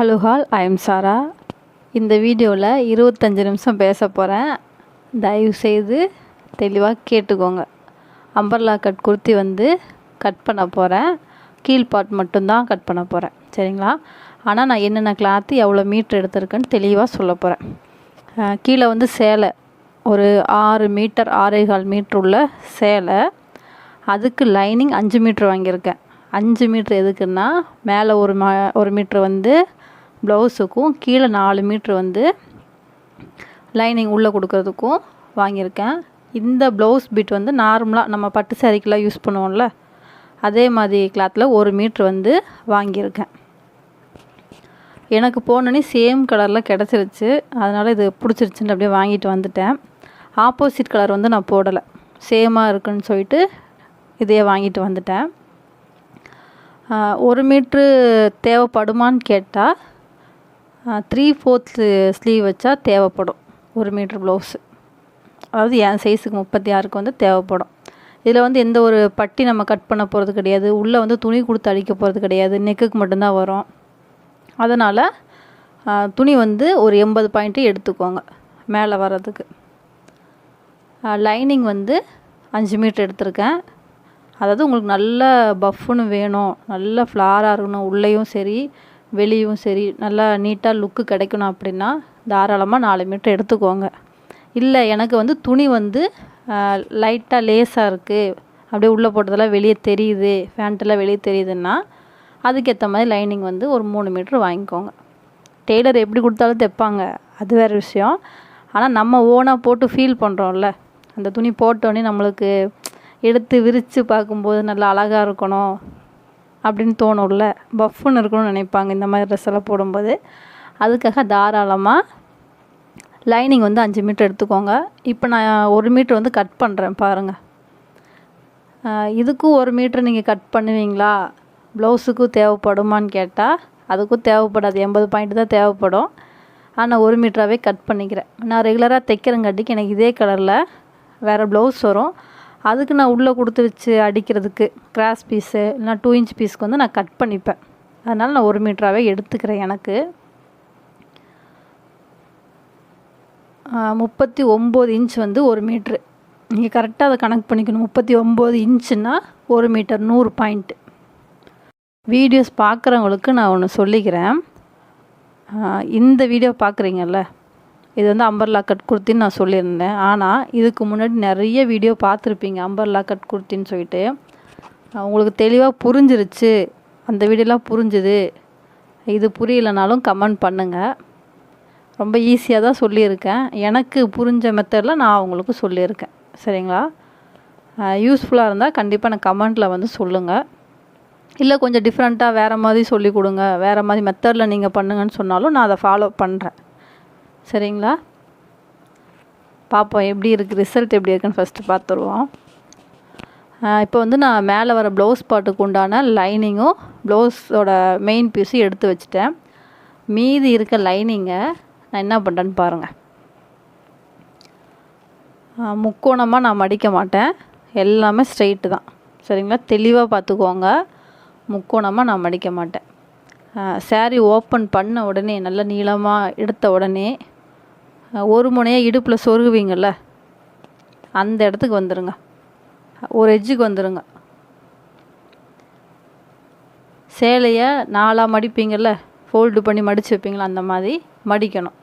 Hello hall, I am சாரா. இந்த வீடியோவில் 25 நிமிஷம் பேச போகிறேன். தயவுசெய்து தெளிவாக கேட்டுக்கோங்க. அம்பர்லா கட் குர்த்தி கட் பண்ண போகிறேன். கீழ்பாட் மட்டும்தான் கட் பண்ண போகிறேன், சரிங்களா? ஆனால் நான் என்னென்ன கிளாத்து எவ்வளோ மீட்ரு எடுத்திருக்கேன்னு தெளிவாக சொல்ல போகிறேன். கீழே சேலை ஒரு 6 மீட்டர் 6.25 மீட்ரு உள்ள சேலை. அதுக்கு லைனிங் 5 மீட்ரு வாங்கியிருக்கேன். 5 மீட்ரு எதுக்குன்னா, மேலே ஒரு மீட்ரு ப்ளவுஸுக்கும், கீழே 4 மீட்ரு லைனிங் உள்ளே கொடுக்கறதுக்கும் வாங்கியிருக்கேன். இந்த ப்ளவுஸ் பிட் நார்மலாக நம்ம பட்டு சாரிக்கெலாம் யூஸ் பண்ணுவோம்ல, அதே மாதிரி கிளாத்தில் 1 மீட்ரு வாங்கியிருக்கேன். எனக்கு போனோன்னே சேம் கலரில் கிடச்சிருச்சு. அதனால் இது பிடிச்சிருச்சுன்னு அப்படியே வாங்கிட்டு வந்துட்டேன். ஆப்போசிட் கலர் நான் போடலை, சேமாக இருக்குன்னு சொல்லிட்டு இதையே வாங்கிட்டு வந்துட்டேன். 1 மீட்ரு தேவைப்படுமான்னு கேட்டால் 3/4 ஸ்லீவ் வச்சா தேவைப்படும். 1 மீட்ரு ப்ளவுஸு, அதாவது என் சைஸுக்கு 36க்கு தேவைப்படும். இதில் எந்த ஒரு பட்டி நம்ம கட் பண்ண போகிறது கிடையாது. உள்ளே துணி கொடுத்து அடிக்க போகிறது கிடையாது. நெக்குக்கு மட்டும்தான் வரும். அதனால் துணி ஒரு 80 பாயிண்ட்டு எடுத்துக்கோங்க மேலே வர்றதுக்கு. லைனிங் 5 மீட்ரு எடுத்திருக்கேன். அதாவது உங்களுக்கு நல்ல பஃப்னு வேணும், நல்ல ஃப்ளாராக இருக்கணும், உள்ளேயும் சரி வெளியும் சரி நல்லா நீட்டாக லுக்கு கிடைக்கணும் அப்படின்னா தாராளமாக 4 மீட்ரு எடுத்துக்கோங்க. இல்லை எனக்கு துணி லைட்டாக லேஸாக இருக்குது, அப்படியே உள்ளே போட்டதெல்லாம் வெளியே தெரியுது, ஃபேண்ட்டெல்லாம் வெளியே தெரியுதுன்னா அதுக்கேற்ற மாதிரி லைனிங் ஒரு 3 மீட்ரு வாங்கிக்கோங்க. டெய்லர் எப்படி கொடுத்தாலும் தைப்பாங்க, அது வேறு விஷயம். ஆனால் நம்ம ஓனாக போட்டு ஃபீல் பண்ணுறோம்ல, அந்த துணி போட்டோன்னே நம்மளுக்கு எடுத்து விரித்து பார்க்கும்போது நல்லா அழகாக இருக்கணும் அப்படின்னு தோணும்ல, பஃப்னு இருக்கணும்னு நினைப்பாங்க இந்த மாதிரி ட்ரெஸ் எல்லாம் போடும்போது. அதுக்காக தாராளமாக லைனிங் 5 மீட்ரு எடுத்துக்கோங்க. இப்போ நான் 1 மீட்ரு கட் பண்ணுறேன் பாருங்கள். இதுக்கும் 1 மீட்ரு நீங்கள் கட் பண்ணுவீங்களா? ப்ளவுஸுக்கும் தேவைப்படுமான்னு கேட்டால் அதுக்கும் தேவைப்படாது, 80 பாயிண்ட் தான் தேவைப்படும். ஆனால் 1 மீட்டராகவே கட் பண்ணிக்கிறேன். நான் ரெகுலராக தைக்கிறங்காட்டிக்கு எனக்கு இதே கலரில் வேறு ப்ளவுஸ் வரும். அதுக்கு நான் உள்ளே கொடுத்து வச்சு அடிக்கிறதுக்கு கிராஸ் பீஸு இல்லைனா 2 இன்ச் பீஸ்க்கு நான் கட் பண்ணிப்பேன். அதனால் நான் 1 மீட்டராகவே எடுத்துக்கிறேன். எனக்கு 39 இன்ச் 1 மீட்ரு. நீங்கள் கரெக்டாக அதை கணக்கு பண்ணிக்கணும். 39 இன்ச்சுன்னா 1 மீட்டர் 100 பாயிண்ட்டு. வீடியோஸ் பார்க்குறவங்களுக்கு நான் ஒன்று சொல்லிக்கிறேன். இந்த வீடியோ பார்க்குறீங்கல்ல, இது அம்பர்லா கட் குர்த்தின்னு நான் சொல்லியிருந்தேன். ஆனால் இதுக்கு முன்னாடி நிறைய வீடியோ பார்த்துருப்பீங்க அம்பர்லா கட் குர்த்தின்னு சொல்லிட்டு. உங்களுக்கு தெளிவாக புரிஞ்சிருச்சு, அந்த வீடியோலாம் புரிஞ்சுது. இது புரியலைனாலும் கமெண்ட் பண்ணுங்கள். ரொம்ப ஈஸியாக தான் சொல்லியிருக்கேன். எனக்கு புரிஞ்ச மெத்தடில் நான் உங்களுக்கு சொல்லியிருக்கேன், சரிங்களா? யூஸ்ஃபுல்லாக இருந்தால் கண்டிப்பாக எனக்கு கமெண்ட்டில் சொல்லுங்கள். இல்லை கொஞ்சம் டிஃப்ரெண்ட்டாக வேறு மாதிரி சொல்லி கொடுங்க, வேறு மாதிரி மெத்தடில் நீங்கள் பண்ணுங்கன்னு சொன்னாலும் நான் அதை ஃபாலோ பண்ணுறேன், சரிங்களா? பார்ப்போம் எப்படி இருக்குது, ரிசல்ட் எப்படி இருக்குன்னு ஃபஸ்ட்டு பார்த்துருவோம். இப்போ நான் மேலே வர ப்ளவுஸ் பாட்டுக்கு உண்டான லைனிங்கும் ப்ளவுஸோட மெயின் பீஸும் எடுத்து வச்சுட்டேன். மீதி இருக்க லைனிங்கை நான் என்ன பண்ணுறேன்னு பாருங்கள். முக்கோணமாக நான் மடிக்க மாட்டேன், எல்லாமே ஸ்ட்ரெயிட்டு தான், சரிங்களா? தெளிவாக பார்த்துக்கோங்க. முக்கோணமாக நான் மடிக்க மாட்டேன். சாரீ ஓப்பன் பண்ண உடனே நல்லா நீளமாக எடுத்த உடனே ஒரு முனையாக இடுப்பில் சொருகுவீங்கள்ல, அந்த இடத்துக்கு வந்துடுங்க. ஒரு எட்ஜுக்கு வந்துடுங்க. சேலையை 4 மடிப்பீங்கள்ல, ஃபோல்டு பண்ணி மடித்து வைப்பீங்களா, அந்த மாதிரி மடிக்கணும்.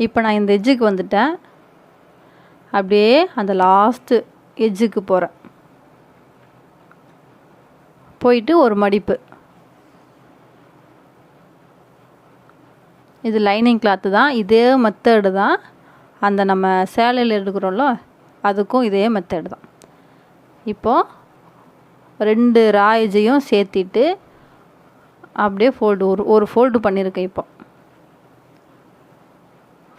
இப்போ நான் இந்த எட்ஜுக்கு வந்துட்டேன். அப்படியே அந்த லாஸ்ட்டு எட்ஜுக்கு போகிறேன். போயிட்டு ஒரு மடிப்பு. இது லைனிங் கிளாத்து தான், இதே மெத்தடு தான் அந்த நம்ம சேலையில் எடுக்கிறோம்ல, அதுக்கும் இதே மெத்தடு தான். இப்போது 2 ராயஜையும் சேர்த்திட்டு அப்படியே ஃபோல்டு ஒரு ஃபோல்டு பண்ணியிருக்கேன். இப்போ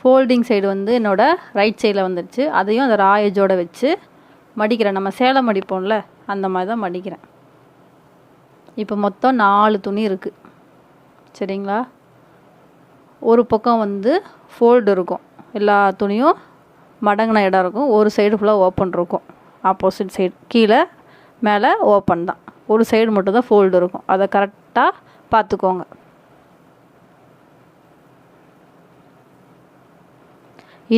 ஃபோல்டிங் சைடு என்னோடய ரைட் சைடில் வந்துடுச்சு. அதையும் அந்த ராயஜோடு வச்சு மடிக்கிறேன். நம்ம சேலை மடிப்போம்ல, அந்த மாதிரி தான் மடிக்கிறேன். இப்போ மொத்தம் 4 துணி இருக்குது, சரிங்களா? ஒரு பக்கம் ஃபோல்டு இருக்கும், எல்லா துணியும் மடங்கின இடம் இருக்கும். ஒரு சைடு ஃபுல்லாக ஓப்பன் இருக்கும், ஆப்போசிட் சைடு கீழே மேலே ஓப்பன் தான். ஒரு சைடு மட்டும் தான் ஃபோல்டு இருக்கும். அதை கரெக்டாக பார்த்துக்கோங்க.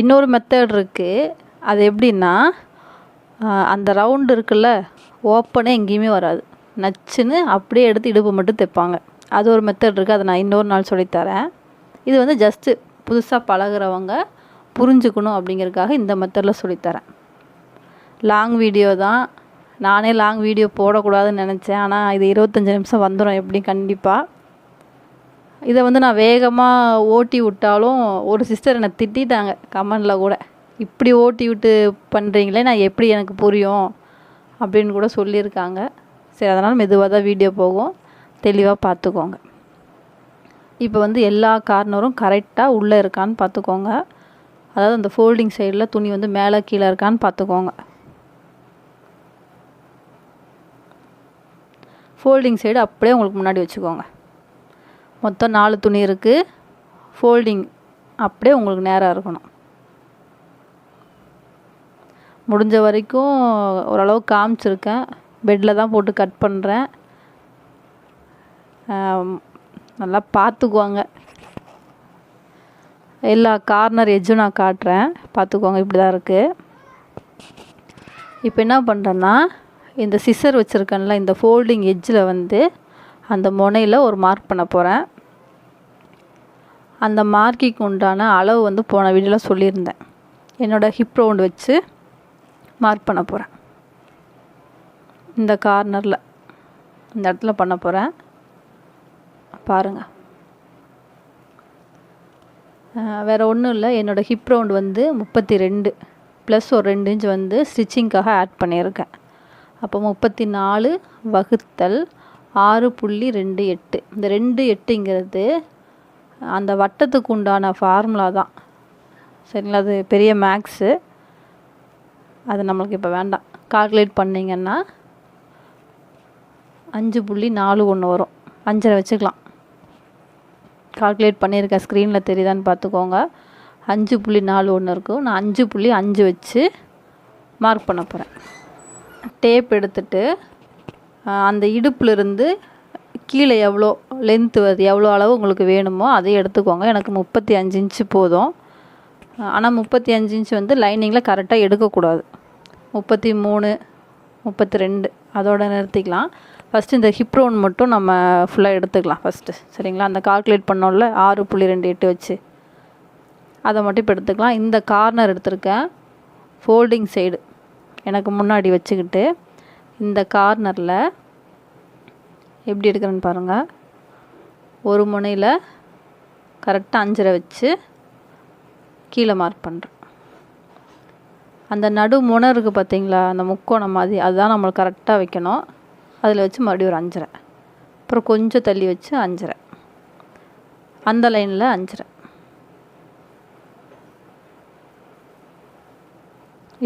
இன்னொரு மெத்தட் இருக்குது. அது எப்படின்னா, அந்த ரவுண்டு இருக்குல்ல, ஓப்பனே எங்கேயுமே வராது, நச்சுன்னு அப்படியே எடுத்து இடுப்பு மட்டும் தைப்பாங்க. அது ஒரு மெத்தட் இருக்குது. அதை நான் இன்னொரு நாள் சொல்லித்தரேன். இது வந்து ஜஸ்ட்டு புதுசாக பழகிறவங்க புரிஞ்சுக்கணும் அப்படிங்கிறதுக்காக இந்த மெத்தடில் சொல்லித்தரேன். லாங் வீடியோ தான். நானே லாங் வீடியோ போடக்கூடாதுன்னு நினச்சேன். ஆனால் இது 25 நிமிஷம் வந்துடும் எப்படி கண்டிப்பாக. இதை வந்து நான் வேகமாக ஓட்டி விட்டாலும் ஒரு சிஸ்டர் என்னை திட்டாங்க கமெண்டில் கூட, இப்படி ஓட்டி விட்டு பண்ணுறீங்களே, நான் எப்படி எனக்கு புரியும் அப்படின்னு கூட சொல்லியிருக்காங்க. சரி, அதனால் மெதுவாக தான் வீடியோ போகும், தெளிவாக பார்த்துக்கோங்க. இப்போ வந்து எல்லா கார்னரும் கரெக்டாக உள்ளே இருக்கான்னு பார்த்துக்கோங்க. அதாவது அந்த ஃபோல்டிங் சைடில் துணி வந்து மேலே கீழே இருக்கான்னு பார்த்துக்கோங்க. ஃபோல்டிங் சைடு அப்படியே உங்களுக்கு முன்னாடி வச்சுக்கோங்க. மொத்தம் 4 துணி இருக்குது. ஃபோல்டிங் அப்படியே உங்களுக்கு நேராக இருக்கணும். முடிஞ்ச வரைக்கும் ஓரளவு காமிச்சிருக்கேன். பெட்டில் தான் போட்டு கட் பண்ணுறேன். நல்லா பார்த்துக்குவாங்க. எல்லா கார்னர் எட்ஜும் நான் காட்டுறேன், பார்த்துக்கோங்க. இப்படி தான் இருக்குது. இப்போ என்ன பண்ணுறேன்னா, இந்த சிசர் வச்சுருக்கேன்ல, இந்த ஃபோல்டிங் எட்ஜில் வந்து அந்த முனையில் ஒரு மார்க் பண்ண போகிறேன். அந்த மார்க்கிங்க்கு உண்டான அளவு வந்து போன வீடியோவில் சொல்லியிருந்தேன். என்னோடய ஹிப் ரவுண்ட் வச்சு மார்க் பண்ண போகிறேன். இந்த கார்னரில் இந்த இடத்துல பண்ண போகிறேன், பாருங்கள். வேறு ஒன்றும் இல்லை. என்னோடய ஹிப் ரவுண்ட் வந்து 32 ப்ளஸ் ஒரு 2 இன்ச் வந்து ஸ்டிச்சிங்க்காக ஆட் பண்ணியிருக்கேன். அப்போ 34 வகுத்தல் 6.28. இந்த 2.8ங்கிறது அந்த வட்டத்துக்கு உண்டான ஃபார்முலா தான், சரிங்களா? அது பெரிய மேக்ஸு, அது நம்மளுக்கு இப்போ வேண்டாம். கால்குலேட் பண்ணிங்கன்னா 5.41 வரும். 5.5 வச்சுக்கலாம். கால்குலேட் பண்ணியிருக்கேன், ஸ்க்ரீனில் தெரியுதான்னு பார்த்துக்கோங்க. 5.41 இருக்கும். நான் 5.5 வச்சு மார்க் பண்ண போகிறேன். டேப் எடுத்துட்டு அந்த இடுப்புலேருந்து கீழே எவ்வளோ லென்த்து வருது, எவ்வளோ அளவு உங்களுக்கு வேணுமோ அதை எடுத்துக்கோங்க. எனக்கு 35 இன்ச்சு போதும். ஆனால் 35 இன்ச் வந்து லைனிங்கில் கரெக்டாக எடுக்கக்கூடாது. 33, 32 அதோட நிறுத்திக்கலாம். ஃபஸ்ட்டு இந்த ஹிப் ரவுண்ட் மட்டும் நம்ம ஃபுல்லாக எடுத்துக்கலாம் ஃபஸ்ட்டு, சரிங்களா? அந்த கால்குலேட் பண்ணோம்ல 6.28 வச்சு, அதை மட்டும் இப்போ எடுத்துக்கலாம். இந்த கார்னர் எடுத்திருக்கேன், ஃபோல்டிங் சைடு எனக்கு முன்னாடி வச்சுக்கிட்டு இந்த கார்னரில் எப்படி எடுக்கிறேன்னு பாருங்கள். ஒரு முனையில் கரெக்டாக 5.5 வச்சு கீழே மார்க் பண்ணுறேன். அந்த நடு முனை இருக்குது பார்த்தீங்களா, அந்த முக்கோணம் மாதிரி, அதுதான் நம்மளுக்கு கரெக்டாக வைக்கணும். அதில் வச்சு மறுபடியும் ஒரு 5.5, அப்புறம் கொஞ்சம் தள்ளி வச்சு 5.5, அந்த லைனில் 5.5.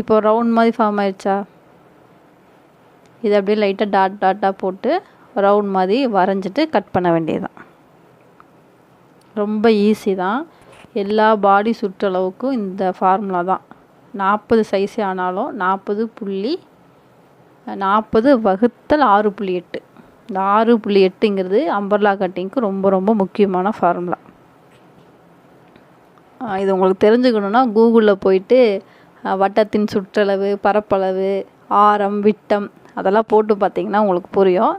இப்போ ரவுண்ட் மாதிரி ஃபார்ம் ஆயிடுச்சா? இதை அப்படியே லைட்டாக டாட்டாக போட்டு ரவுண்ட் மாதிரி வரைஞ்சிட்டு கட் பண்ண வேண்டியதுதான். ரொம்ப ஈஸி தான். எல்லா பாடி சுற்றளவுக்கும் இந்த ஃபார்முலா தான். 40 சைஸே ஆனாலும் 40 வகுத்தல் 6.8. இந்த 6.8ங்கிறது அம்பர்லா கட்டிங்க்கு ரொம்ப ரொம்ப முக்கியமான ஃபார்முலா. இது உங்களுக்கு தெரிஞ்சுக்கணுன்னா கூகுளில் போயிட்டு வட்டத்தின் சுற்றளவு, பரப்பளவு, ஆரம், விட்டம் அதெல்லாம் போட்டு பார்த்தீங்கன்னா உங்களுக்கு புரியும்.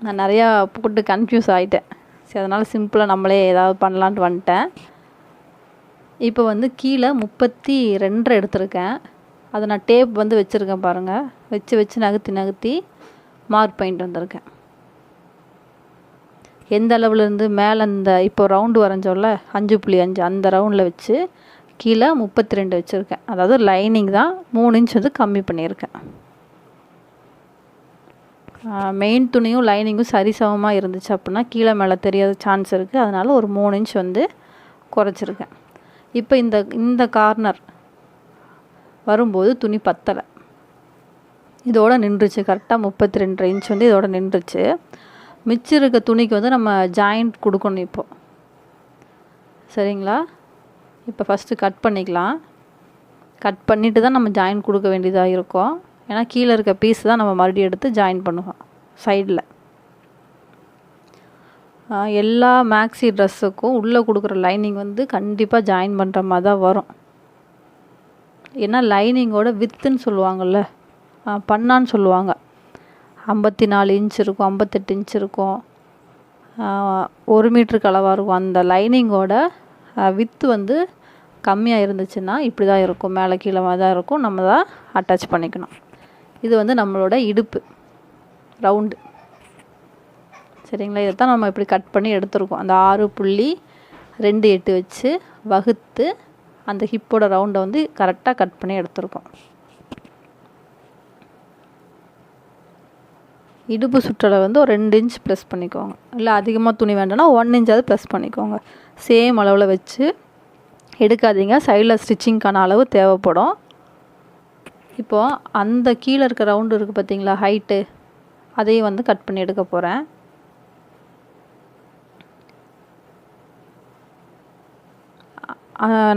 நான் நிறையா போட்டு கன்ஃபியூஸ் ஆகிட்டேன். சரி, அதனால் சிம்பிளாக நம்மளே ஏதாவது பண்ணலான்ட்டு வந்துட்டேன். இப்போ வந்து கீழே 32 எடுத்திருக்கேன். அதை நான் டேப் வந்து வச்சுருக்கேன் பாருங்கள். வச்சு நகர்த்தி மார்க் பண்ணிட்டு வந்திருக்கேன். எந்த அளவுலேருந்து மேலே இந்த இப்போ ரவுண்டு வரைஞ்சோம்ல 5.5 அந்த ரவுண்டில் வச்சு கீழே 32 வச்சுருக்கேன். அதாவது லைனிங் தான் 3 இன்ச் வந்து கம்மி பண்ணியிருக்கேன். மெயின் துணியும் லைனிங்கும் சரிசமமாக இருந்துச்சு அப்படின்னா கீழே மேலே தெரியாத சான்ஸ் இருக்குது. அதனால் ஒரு 3 இன்ச் வந்து குறைச்சிருக்கேன். இப்போ இந்த கார்னர் வரும்போது துணி பத்தலை, இதோட நின்றுச்சு. கரெக்டாக 32 இன்ச் வந்து இதோட நின்றுச்சு. மிச்சம் இருக்க துணிக்கு வந்து நம்ம ஜாயிண்ட் கொடுக்கணும் இப்போது, சரிங்களா? இப்போ ஃபஸ்ட்டு கட் பண்ணிக்கலாம். கட் பண்ணிவிட்டு தான் நம்ம ஜாயின் கொடுக்க வேண்டியதாக இருக்கும். ஏன்னா கீழே இருக்க பீஸ் தான் நம்ம மறுபடியும் எடுத்து ஜாயின் பண்ணுவோம் சைடில். எல்லா மேக்ஸி ட்ரெஸ்ஸுக்கும் உள்ளே கொடுக்குற லைனிங் வந்து கண்டிப்பாக ஜாயின் பண்ணுற மாதிரி தான் வரும். ஏன்னா லைனிங்கோட வித்துன்னு சொல்லுவாங்கள்ல, பண்ணான்னு சொல்லுவாங்க. 54 இன்ச் இருக்கும், 58 இன்ச் இருக்கும், 1 மீட்டருக்கு அளவாக இருக்கும். அந்த லைனிங்கோட வித்து வந்து கம்மியாக இருந்துச்சுன்னா இப்படி தான் இருக்கும், மேலே கீழே தான் இருக்கும். நம்ம தான் அட்டாச் பண்ணிக்கணும். இது வந்து நம்மளோட இடுப்பு ரவுண்டு, சரிங்களா? இதை தான் நம்ம இப்படி கட் பண்ணி எடுத்துருக்கோம். அந்த 6.28 வச்சு வகுத்து அந்த ஹிப்போட ரவுண்டை வந்து கரெக்டாக கட் பண்ணி எடுத்துருக்கோம். இடுப்பு சுற்றளவு வந்து ஒரு 2 இன்ச் ப்ளஸ் பண்ணிக்கோங்க. இல்லை அதிகமாக துணி வேண்டாம்னா 1 இன்ச்சாவது ப்ளஸ் பண்ணிக்கோங்க. சேம் அளவில் வச்சு எடுக்காதீங்க, சைடில் ஸ்டிச்சிங்க்கான அளவு தேவைப்படும். இப்போது அந்த கீழே இருக்க ரவுண்டு இருக்குது பார்த்தீங்களா, ஹைட்டு, அதையும் வந்து கட் பண்ணி எடுக்க போகிறேன்.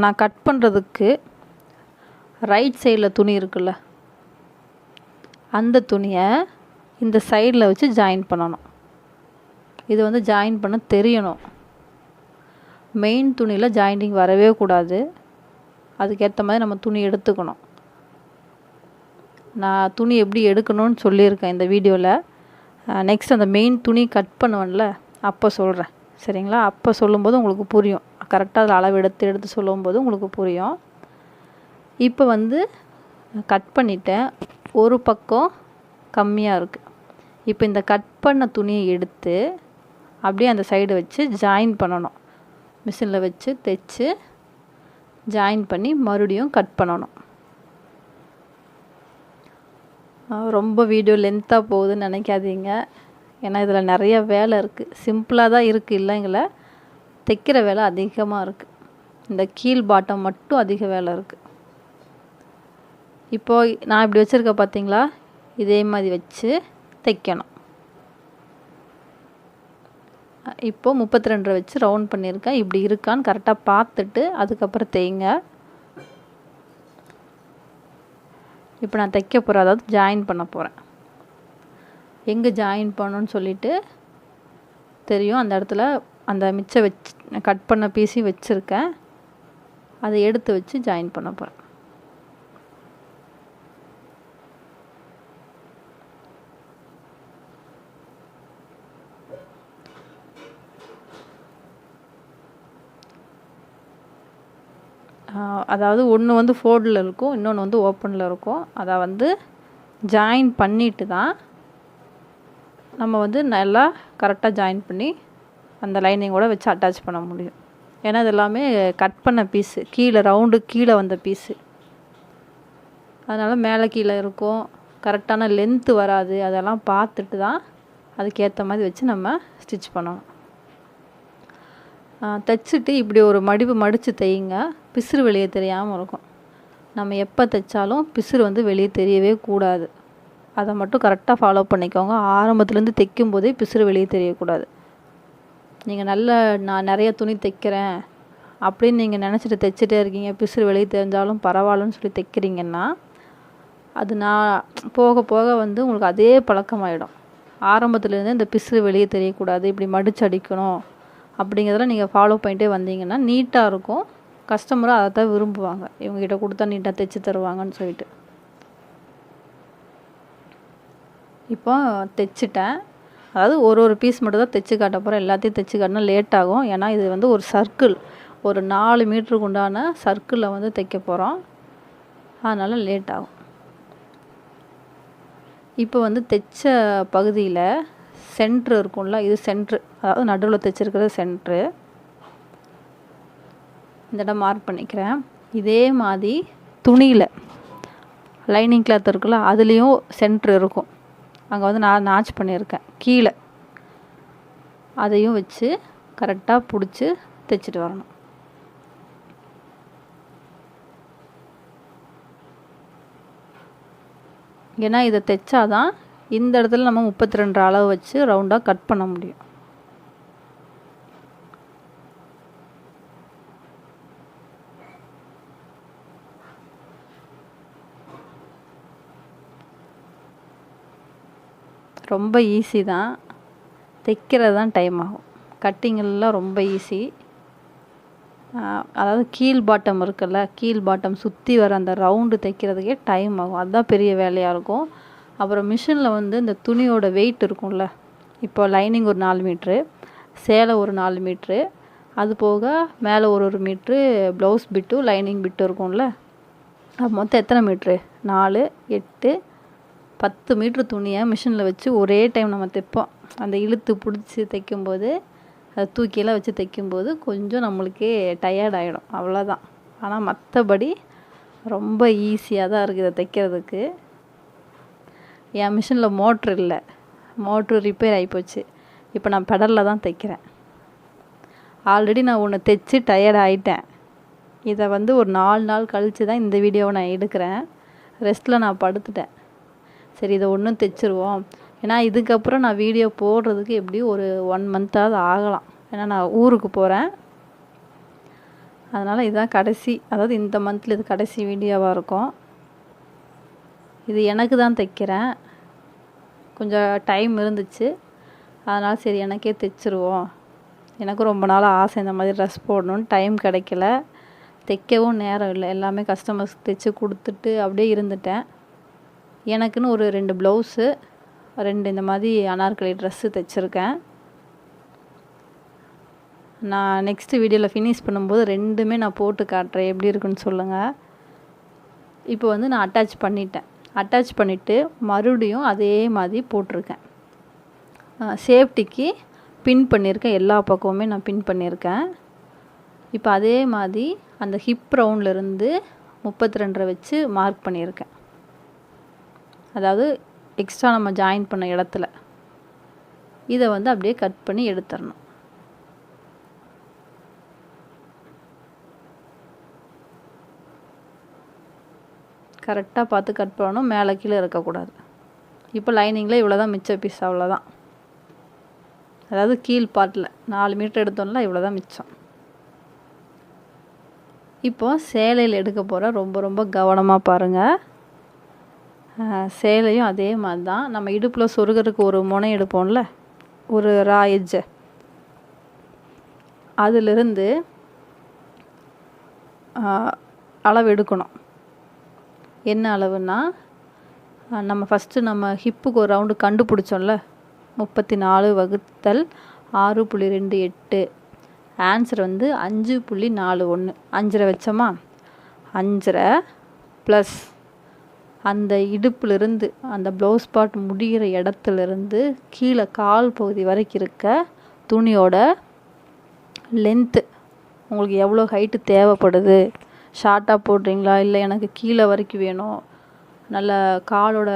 நான் கட் பண்ணுறதுக்கு ரைட் சைடில் துணி இருக்குல்ல, அந்த துணியை இந்த சைடில் வச்சு ஜாயின் பண்ணணும். இது வந்து ஜாயின் பண்ண தெரியணும். மெயின் துணியில் ஜாயிண்டிங் வரவே கூடாது. அதுக்கேற்ற மாதிரி நம்ம துணி எடுத்துக்கணும். நான் துணி எப்படி எடுக்கணும்னு சொல்லியிருக்கேன் இந்த வீடியோவில். நெக்ஸ்ட் அந்த மெயின் துணி கட் பண்ணுவேன்ல அப்போ சொல்கிறேன், சரிங்களா? அப்போ சொல்லும்போது உங்களுக்கு புரியும். கரெக்டாக அதில் அளவு எடுத்து சொல்லும்போது உங்களுக்கு புரியும். இப்போ வந்து கட் பண்ணிட்டேன், ஒரு பக்கம் கம்மியாக இருக்குது. இப்போ இந்த கட் பண்ண துணியை எடுத்து அப்படியே அந்த சைடு வச்சு ஜாயின் பண்ணணும். மிஷினில் வச்சு தைச்சு ஜாயின் பண்ணி மறுபடியும் கட் பண்ணணும். ரொம்ப வீடியோ லென்த்தாக போகுதுன்னு நினைக்காதீங்க. ஏன்னா இதில் நிறைய வேலை இருக்குது. சிம்பிளாக தான் இருக்குது இல்லைங்கள, தைக்கிற வேலை அதிகமாக இருக்குது. இந்த கீழ் பாட்டம் மட்டும் அதிக வேலை இருக்குது. இப்போது நான் இப்படி வச்சுருக்க பார்த்தீங்களா, இதே மாதிரி வச்சு தைக்கணும். இப்போது 32 வச்சு ரவுண்ட் பண்ணியிருக்கேன். இப்படி இருக்கான்னு கரெக்டாக பார்த்துட்டு அதுக்கப்புறம் தைங்க. இப்போ நான் தைக்க போகிறேன், அதாவது ஜாயின் பண்ண போகிறேன். எங்கே ஜாயின் பண்ணணும்னு சொல்லிட்டு தெரியும். அந்த இடத்துல அந்த மிச்சம் வச்சு கட் பண்ண பீஸையும் வச்சுருக்கேன். அதை எடுத்து வச்சு ஜாயின் பண்ண போகிறேன். அதாவது ஒன்று வந்து ஃபோல்டில் இருக்கும், இன்னொன்று வந்து ஓப்பனில் இருக்கும். அதை வந்து ஜாயின் பண்ணிட்டு தான் நம்ம வந்து நல்லா கரெக்டாக ஜாயின் பண்ணி அந்த லைனிங்கோட வச்சு அட்டாச் பண்ண முடியும். ஏன்னா இது எல்லாமே கட் பண்ண பீஸு, கீழே ரவுண்டு கீழே வந்த பீஸு. அதனால் மேலே கீழே இருக்கும், கரெக்டான லென்த்து வராது. அதெல்லாம் பார்த்துட்டு தான் அதுக்கேற்ற மாதிரி வச்சு நம்ம ஸ்டிச் பண்ணணும். தைச்சிட்டு இப்படி ஒரு மடித்து தையுங்க. பிசுறு வெளியே தெரியாமல் இருக்கும். நம்ம எப்போ தைச்சாலும் பிசுறு வந்து வெளியே தெரியவே கூடாது. அதை மட்டும் கரெக்டாக ஃபாலோ பண்ணிக்கோங்க. ஆரம்பத்துலேருந்து தைக்கும் போதே பிசுறு வெளியே தெரியக்கூடாது. நீங்கள் நான் நிறைய துணி தைக்கிறேன் அப்படின்னு நீங்கள் நினச்சிட்டு தைச்சிட்டே இருக்கீங்க, பிசுறு வெளியே தெரிஞ்சாலும் பரவாயில்லன்னு சொல்லி தைக்கிறீங்கன்னா அது போக போக வந்து உங்களுக்கு அதே பழக்கமாயிடும். ஆரம்பத்துலேருந்தே இந்த பிசுறு வெளியே தெரியக்கூடாது, இப்படி மடிச்சு அடிக்கணும் அப்படிங்கிறதெல்லாம் நீங்கள் ஃபாலோ பண்ணிட்டே வந்தீங்கன்னா நீட்டாக இருக்கும். கஸ்டமரும் அதை தான் விரும்புவாங்க, இவங்ககிட்ட கொடுத்தா நீட்டாக தைச்சி தருவாங்கன்னு சொல்லிட்டு. இப்போ தைச்சிட்டேன். அதாவது ஒரு பீஸ் மட்டும் தான் தைச்சி காட்ட போகிறேன். எல்லாத்தையும் தைச்சி காட்டினா லேட் ஆகும். ஏன்னா இது வந்து ஒரு சர்க்கிள், ஒரு 4 மீட்டருக்கு உண்டான சர்க்கிளில் வந்து தைக்க போகிறோம். அதனால் லேட் ஆகும். இப்போ வந்து தைச்ச பகுதியில் சென்ட்ரு இருக்கும்ல, இது சென்ட்ரு, அதாவது நடுவில் தைச்சிருக்கிறது சென்ட்ரு. இந்த இடம் மார்க் பண்ணிக்கிறேன். இதே மாதிரி துணியில் லைனிங் கிளாத் இருக்குல்ல, அதுலேயும் சென்ட்ரு இருக்கும். அங்கே வந்து நான் நாச் பண்ணியிருக்கேன் கீழே. அதையும் வச்சு கரெக்டாக பிடிச்சி தைச்சிட்டு வரணும். ஏன்னா இதை தைச்சாதான் இந்த இடத்துல நம்ம 32 அளவு வச்சு ரவுண்டாக கட் பண்ண முடியும். ரொம்ப ஈஸி தான், தைக்கிறது தான் டைம் ஆகும். கட்டிங்கெல்லாம் ரொம்ப ஈஸி. அதாவது கீழ் பாட்டம் இருக்குல்ல, கீழ் பாட்டம் சுற்றி வர அந்த ரவுண்டு தைக்கிறதுக்கே டைம் ஆகும். அதுதான் பெரிய வேலையாக இருக்கும். அப்புறம் மிஷினில் வந்து இந்த துணியோட வெயிட் இருக்கும்ல, இப்போ லைனிங் ஒரு 4 மீட்ரு, சேலை ஒரு 4 மீட்ரு, அது போக மேலே ஒரு மீட்ரு ப்ளவுஸ் பிட்டும் லைனிங் பிட்டும் இருக்கும்ல, மொத்தம் எத்தனை மீட்ரு? 4, 8, 10 மீட்ரு துணியை மிஷினில் வச்சு ஒரே டைம் நம்ம தைப்போம். அந்த இழுத்து பிடிச்சி தைக்கும்போது, அதை தூக்கியெல்லாம் வச்சு தைக்கும்போது கொஞ்சம் நம்மளுக்கே டயர்ட் ஆகிடும், அவ்வளோதான். ஆனால் மற்றபடி ரொம்ப ஈஸியாக தான் இருக்குது இதை தைக்கிறதுக்கு. என் மிஷினில் மோட்ரு இல்லை, மோட்ரு ரிப்பேர் ஆகிப்போச்சு. இப்போ நான் பெடலில் தான் தைக்கிறேன். ஆல்ரெடி நான் ஒன்று தைச்சி டயர்ட் ஆகிட்டேன். இதை வந்து ஒரு 4 நாள் கழித்து தான் இந்த வீடியோவை நான் எடுக்கிறேன். ரெஸ்ட்டில் நான் படுத்துட்டேன். சரி, இதை ஒன்றும் தைச்சிருவோம். ஏன்னா இதுக்கப்புறம் நான் வீடியோ போடுறதுக்கு எப்படியும் ஒரு 1 மந்த்தாவது ஆகலாம். ஏன்னா நான் ஊருக்கு போகிறேன். அதனால் இதுதான் கடைசி, அதாவது இந்த மந்தில் இது கடைசி வீடியோவாக இருக்கும். இது எனக்கு தான் தைக்கிறேன். கொஞ்சம் டைம் இருந்துச்சு, அதனால் சரி எனக்கே தைச்சிருவோம். எனக்கும் ரொம்ப நாள் ஆசை இந்த மாதிரி ட்ரெஸ் போடணுன்னு, டைம் கிடைக்கல, தைக்கவும் நேரம் இல்லை. எல்லாமே கஸ்டமர்ஸ் தைச்சி கொடுத்துட்டு அப்படியே இருந்துட்டேன். எனக்குன்னு ஒரு 2 ப்ளவுஸு, 2 இந்த மாதிரி அனார்கலி ட்ரெஸ்ஸு தைச்சிருக்கேன். நான் நெக்ஸ்ட்டு வீடியோவில் ஃபினிஷ் பண்ணும்போது 2மே நான் போட்டு காட்டுறேன், எப்படி இருக்குன்னு சொல்லுங்கள். இப்போ வந்து நான் அட்டாச் பண்ணிட்டேன். அட்டாச் பண்ணிவிட்டு மறுபடியும் அதே மாதிரி போட்டிருக்கேன். சேஃப்டிக்கு பின் பண்ணியிருக்கேன், எல்லா பக்கமுமே நான் பின் பண்ணியிருக்கேன். இப்போ அதே மாதிரி அந்த ஹிப் ரவுண்ட்லேருந்து 32 வச்சு மார்க் பண்ணியிருக்கேன். அதாவது எக்ஸ்ட்ரா நம்ம ஜாயின் பண்ண இடத்துல இதை வந்து அப்படியே கட் பண்ணி எடுத்துடணும். கரெக்டாக பார்த்து கட் பண்ணணும், மேலே கீழே இருக்கக்கூடாது. இப்போ லைனிங்கில் இவ்வளோ தான் மிச்ச பீஸ், அவ்வளோதான். அதாவது கீழ் பார்ட்டில் 4 மீட்டர் எடுத்தோம்ல, இவ்வளோ தான் மிச்சம். இப்போது சேலையில் எடுக்க போகிற ரொம்ப ரொம்ப கவனமாக பாருங்கள். சேலையும் அதே மாதிரி தான். நம்ம இடுப்பில் சொருகிறதுக்கு ஒரு முனை எடுப்போம்ல, ஒரு ரா எட்ஜை, அதிலிருந்து அளவு எடுக்கணும். என்ன அளவுன்னா, நம்ம ஃபஸ்ட்டு நம்ம ஹிப்புக்கு ஒரு ரவுண்டு கண்டுபிடிச்சோம்ல, 34 வகுத்தல் 6.28. ஆன்சர் வந்து 5.41. 5 வச்சோமா, 5 ப்ளஸ் அந்த இடுப்புலேருந்து அந்த ப்ளவுஸ் பார்ட் முடிகிற இடத்துலேருந்து கீழே கால் பகுதி வரைக்கும் இருக்க துணியோட லென்த்து, உங்களுக்கு எவ்வளோ ஹைட்டு தேவைப்படுது, ஷார்ட்டாக போடுறீங்களா இல்லை எனக்கு கீழே வரைக்கும் வேணும், நல்ல காலோட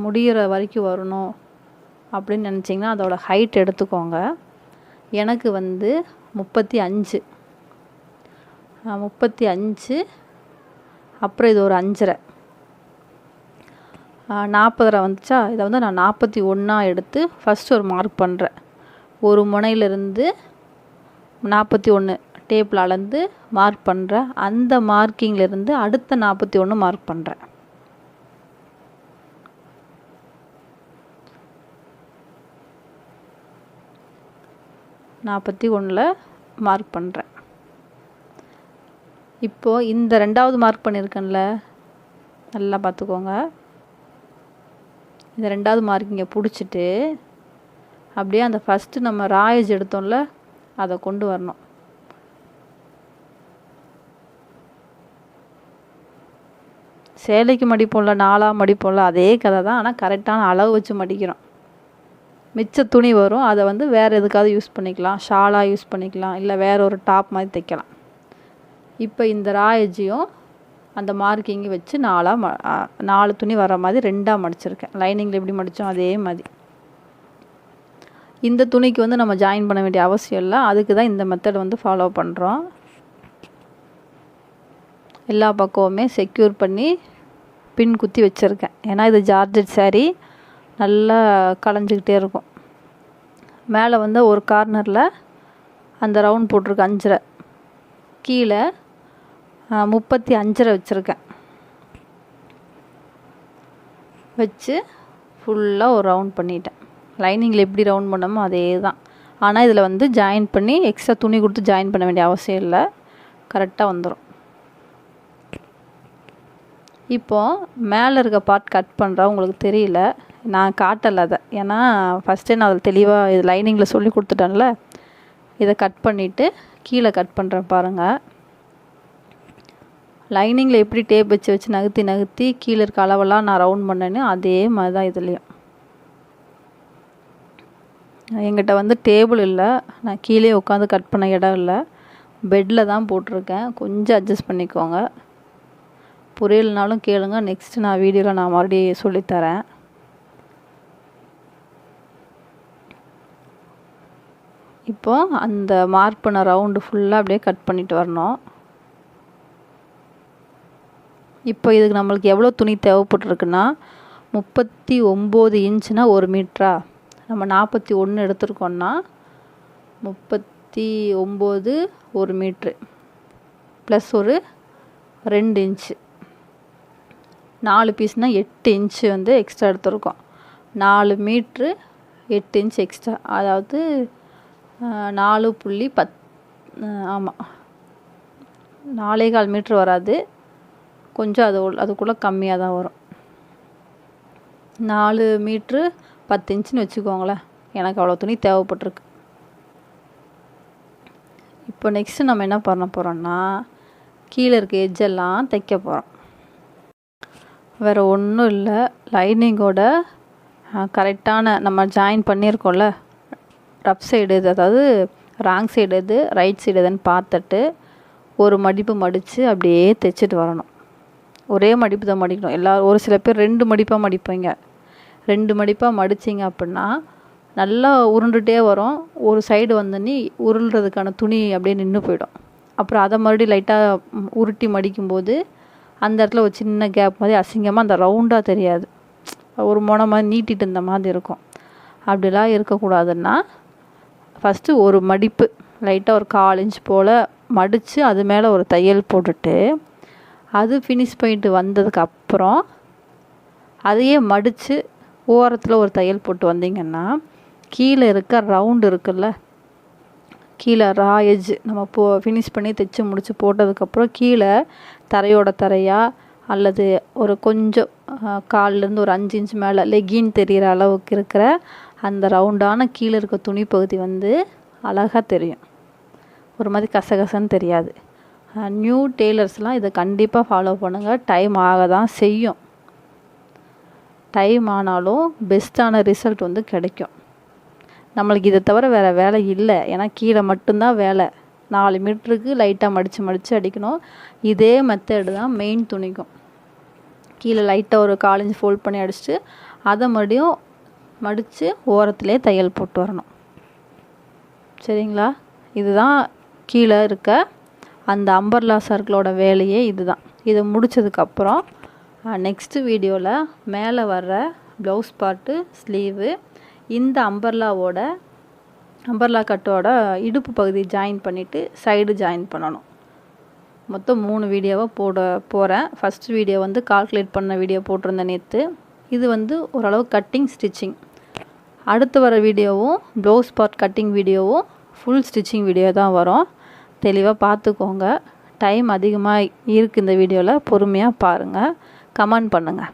முடிகிற வரைக்கும் வரணும் அப்படின்னு நினச்சிங்கன்னா அதோட ஹைட் எடுத்துக்கோங்க. எனக்கு வந்து 35, அப்புறம் இது ஒரு 5.5, 40 வந்துச்சா. இதை வந்து நான் 41 எடுத்து ஃபஸ்ட்டு ஒரு மார்க் பண்ணுறேன். ஒரு முனையிலிருந்து 41 டேப்பில் அளந்து மார்க் பண்ணுறேன். அந்த மார்க்கிங்லேருந்து அடுத்த 41 மார்க் பண்ணுறேன். மார்க் பண்ணுறேன். இப்போது இந்த 2வது மார்க் பண்ணியிருக்கேன்ல, நல்லா பார்த்துக்கோங்க. இந்த 2வது மார்க்கிங்கை பிடிச்சிட்டு அப்படியே அந்த ஃபஸ்ட்டு நம்ம ராயேஜ் எடுத்தோம்ல, அதை கொண்டு வரணும். சேலைக்கு மடிப்போம்ல, 4ஆக மடிப்போம்ல, அதே கதை தான். ஆனால் கரெக்டான அளவு வச்சு மடிக்கிறோம். மிச்ச துணி வரும், அதை வந்து வேறு எதுக்காவது யூஸ் பண்ணிக்கலாம், ஷாலாக யூஸ் பண்ணிக்கலாம், இல்லை வேறு ஒரு டாப் மாதிரி தைக்கலாம். இப்போ இந்த ராயேஜையும் அந்த மார்க்கிங்கை வச்சு 4 துணி வர மாதிரி 2ஆக மடிச்சிருக்கேன். லைனிங்கில் எப்படி மடித்தோம் அதே மாதிரி. இந்த துணிக்கு வந்து நம்ம ஜாயின் பண்ண வேண்டிய அவசியம் இல்லை, அதுக்கு தான் இந்த மெத்தட் வந்து ஃபாலோ பண்ணுறோம். எல்லா பக்கமுமே செக்யூர் பண்ணி பின் குத்தி வச்சுருக்கேன். ஏன்னா இது ஜார்ஜெட் சாரீ, நல்லா கலைஞ்சிக்கிட்டே இருக்கும். மேலே வந்து ஒரு கார்னரில் அந்த ரவுண்ட் போட்டிருக்கு 5.5, கீழே 35 வச்சுருக்கேன். வச்சு ஃபுல்லாக ஒரு ரவுண்ட் பண்ணிட்டேன். லைனிங்கில் எப்படி ரவுண்ட் பண்ணமோ அதே தான். ஆனால் இதில் வந்து ஜாயின் பண்ணி எக்ஸ்ட்ரா துணி கொடுத்து ஜாயின் பண்ண வேண்டிய அவசியம் இல்லை, கரெக்டாக வந்துடும். இப்போது மேலே இருக்க பார்ட் கட் பண்ணுறேன், உங்களுக்கு தெரியல, நான் காட்டலை அதை, ஏன்னா ஃபஸ்ட்டே நான் அதில் தெளிவாக இது லைனிங்கில் சொல்லி கொடுத்துட்டேன்ல. இதை கட் பண்ணிவிட்டு கீழே கட் பண்ணுறேன் பாருங்கள். லைனிங்கில் எப்படி டேப் வச்சு நகர்த்தி கீழே இருக்க அளவெல்லாம் நான் ரவுண்ட் பண்ணேன்னு அதே மாதிரி தான் இதுலேயும். எங்கிட்ட வந்து டேபிள் இல்லை, நான் கீழே உட்காந்து கட் பண்ண இடம் இல்லை, பெட்டில் தான் போட்டிருக்கேன், கொஞ்சம் அட்ஜஸ்ட் பண்ணிக்கோங்க. புரியலனாலும் கேளுங்க, நெக்ஸ்ட்டு நான் வீடியோவில் நான் மறுபடியும் சொல்லித்தரேன். இப்போது அந்த மார்க் பண்ண ரவுண்டு ஃபுல்லாக அப்படியே கட் பண்ணிட்டு வரணும். இப்போ இதுக்கு நம்மளுக்கு எவ்வளோ துணி தேவைப்பட்டுருக்குன்னா 39 இன்ச்சுனா 1 மீட்டரா, நம்ம 41 எடுத்துருக்கோன்னா 39 1 மீட்ரு ப்ளஸ் ஒரு 2 இன்ச்சு, 4 பீஸ்னால் 8 இன்ச்சு வந்து எக்ஸ்ட்ரா எடுத்துருக்கோம். 4 மீட்ரு 8 இன்ச் எக்ஸ்ட்ரா, அதாவது 4.10, ஆமாம் 4.25 மீட்ரு வராது, கொஞ்சம் அதுக்குள்ளே கம்மியாக தான் வரும். 4 மீட்ரு 10 இன்ச்சுன்னு வச்சுக்கோங்களேன். எனக்கு அவ்வளோ துணி தேவைப்பட்டிருக்கு. இப்போ நெக்ஸ்ட்டு நம்ம என்ன பண்ண போகிறோம்னா, கீழே இருக்க எட்ஜெல்லாம் தைக்க போகிறோம். வேறு ஒன்றும் இல்லை, லைனிங்கோட கரெக்டான நம்ம ஜாயின் பண்ணியிருக்கோம்ல, ரஃப் சைடு எது, அதாவது ராங் சைடு எது ரைட் சைடு எதுன்னு பார்த்துட்டு ஒரு மடிப்பு மடித்து அப்படியே தைச்சிட்டு வரணும். ஒரே மடிப்பு தான் மடிக்கணும். ஒரு சில பேர் 2 மடிப்பாக மடிப்பீங்க. 2 மடிப்பாக மடிச்சிங்க அப்படின்னா நல்லா உருண்டுகிட்டே வரும். ஒரு சைடு வந்தோடனே உருள்றதுக்கான துணி அப்படியே நின்று போயிடும். அப்புறம் அதை மறுபடியும் லைட்டாக உருட்டி மடிக்கும்போது அந்த இடத்துல ஒரு சின்ன கேப் மாதிரி அசிங்கமாக அந்த ரவுண்டாக தெரியாது, ஒரு முனை மாதிரி நீட்டிட்டு இருந்த மாதிரி இருக்கும். அப்படிலாம் இருக்கக்கூடாதுன்னா ஃபஸ்ட்டு ஒரு மடிப்பு லைட்டாக ஒரு 1/4 இன்ச் போல் மடித்து அது மேலே ஒரு தையல் போட்டுட்டு அது ஃபினிஷ் பண்ணிட்டு வந்ததுக்கப்புறம் அதையே மடித்து ஓரத்தில் ஒரு தையல் போட்டு வந்தீங்கன்னா கீழே இருக்க ரவுண்டு இருக்குல்ல, கீழே ரா எஜ் நம்ம ஃபினிஷ் பண்ணி தைச்சி முடித்து போட்டதுக்கப்புறம் கீழே தரையோட தரையாக அல்லது ஒரு கொஞ்சம் 1/4லேருந்து ஒரு 5 இன்ச் மேலே லெகின் தெரிகிற அளவுக்கு இருக்கிற அந்த ரவுண்டான கீழே இருக்க துணி பகுதி வந்து அழகாக தெரியும், ஒரு மாதிரி கசகசன்னு தெரியாது. நியூ டெய்லர்ஸ்லாம் இதை கண்டிப்பாக ஃபாலோ பண்ணுங்கள். டைம் ஆக தான் செய்யும், டைம் ஆனாலும் பெஸ்ட்டான ரிசல்ட் வந்து கிடைக்கும். நம்மளுக்கு இதை தவிர வேறு வேலை இல்லை, ஏன்னா கீழே மட்டும்தான் வேலை. 4 மீட்டருக்கு லைட்டாக மடித்து அடிக்கணும். இதே மெத்தடு தான் மெயின் துணிக்கும். கீழே லைட்டாக ஒரு 1/4 இன்ச் ஃபோல்ட் பண்ணி அடிச்சுட்டு அதை மறுபடியும் மடித்து ஓரத்துலேயே தையல் போட்டு வரணும். சரிங்களா? இதுதான் கீழே இருக்க அந்த அம்பர்லா சர்க்கிளோட வேலையே இதுதான். இதை முடித்ததுக்கப்புறம் நெக்ஸ்ட்டு வீடியோவில் மேலே வர்ற ப்ளவுஸ் பார்ட்டு, ஸ்லீவு, இந்த அம்பர்லா கட்டோட இடுப்பு பகுதி ஜாயின் பண்ணிவிட்டு சைடு ஜாயின் பண்ணணும். மொத்தம் 3 வீடியோவாக போட போகிறேன். ஃபஸ்ட் வீடியோ வந்து கால்குலேட் பண்ண வீடியோ போட்டிருந்தேன் நேற்று. இது வந்து ஓரளவு கட்டிங் ஸ்டிச்சிங். அடுத்து வர வீடியோவும் ப்ளவுஸ் பார்ட் கட்டிங் வீடியோவும் ஃபுல் ஸ்டிச்சிங் வீடியோ தான் வரும். தெளிவாக பார்த்துக்கோங்க. டைம் அதிகமாக இருக்குது இந்த வீடியோவில், பொறுமையாக பாருங்கள், கமெண்ட் பண்ணுங்கள்.